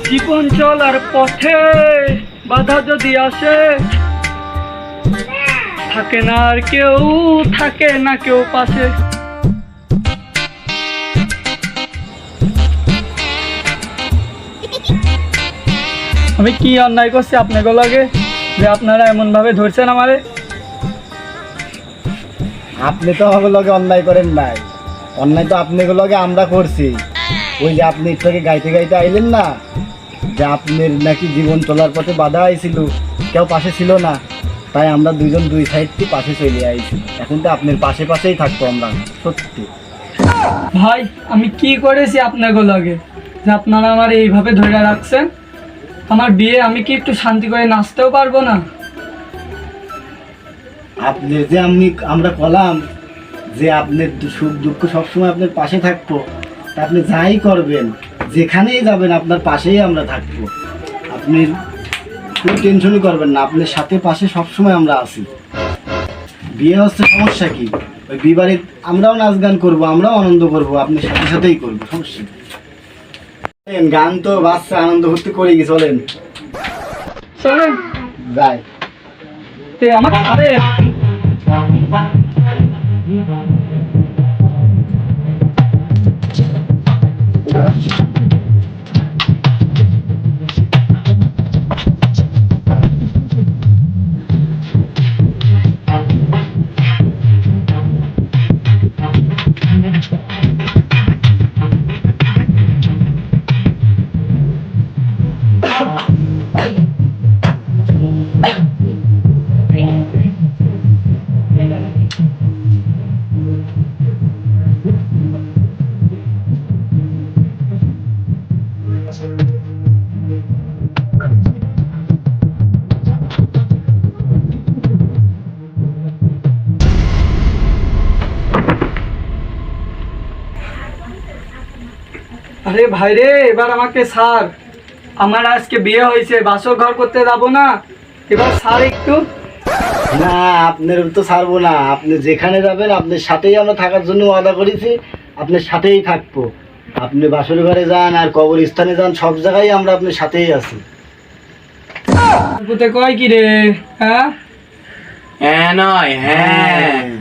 জীবন চলার পথে বাধা যদি আসে, থাকে না আর কেউ, থাকে না কেউ পাশে। আমি কি অন্যায় করছি আপনাকে লাগে যে আপনারা এমন ভাবে ধরছেন আমারে? আপনি তো আমাকে লগে অন্যায় করেন নাই, অন্যায় তো আপনাকে লগে আমরা করছি। ওই যে আপনি একটু গাইতে গাইতে আইলেন না যে আপনার নাকি জীবন চলার পথে বাধা আইছিল, কেউ পাশে ছিল না, তাই আমরা দুইজন দুই সাইড থেকে পাশে চলে আইছি। এখন তো আপনার পাশে পাশেই থাকবো আমরা। সত্যি ভাই, আমি কি করেছি আপনাকে লাগে যে আপনারা আমার এইভাবে ধরে রাখছেন? আমার বিয়ে আমি কি একটু শান্তি করে নাচতেও পারবো না? আপনার যে আমরা কলাম যে আপনার সুখ দুঃখ সবসময় আপনার পাশে থাকবো, তা আপনি যাই করবেন, যেখানেই যাবেন আপনার পাশেই আমরা থাকবো। আপনি কোনো টেনশনই করবেন না, আপনার সাথে পাশে সবসময় আমরা আছি। বিয়ে হচ্ছে, সমস্যা কি? ওই বিয়ে আমরাও নাচ গান করবো, আমরাও আনন্দ করবো, আপনার সাথে সাথেই করবো, সমস্যা কি? গান তো বাচ্চা আনন্দ করতে করে গেছে, চলেন চলেন যাই। আমার আরে আরে ভাই রে, এবার আমাকে ছাড়। আমার আজকে বিয়ে হয়েছে, বাসর ঘর করতে যাবো না, এবার ছাড় একটু। না, আপনার তো ছাড়বো না। আপনি যেখানে যাবেন আপনার সাথেই আমরা থাকার জন্য ওয়াদা করেছি, আপনার সাথেই থাকবো। আপনি বাসর ঘরে যান আর কবরস্থানে যান, সব জায়গায় আমরা আপনার সাথেই আছি। কয় কি রে? হ্যাঁ হ্যাঁ নয় হ্যাঁ।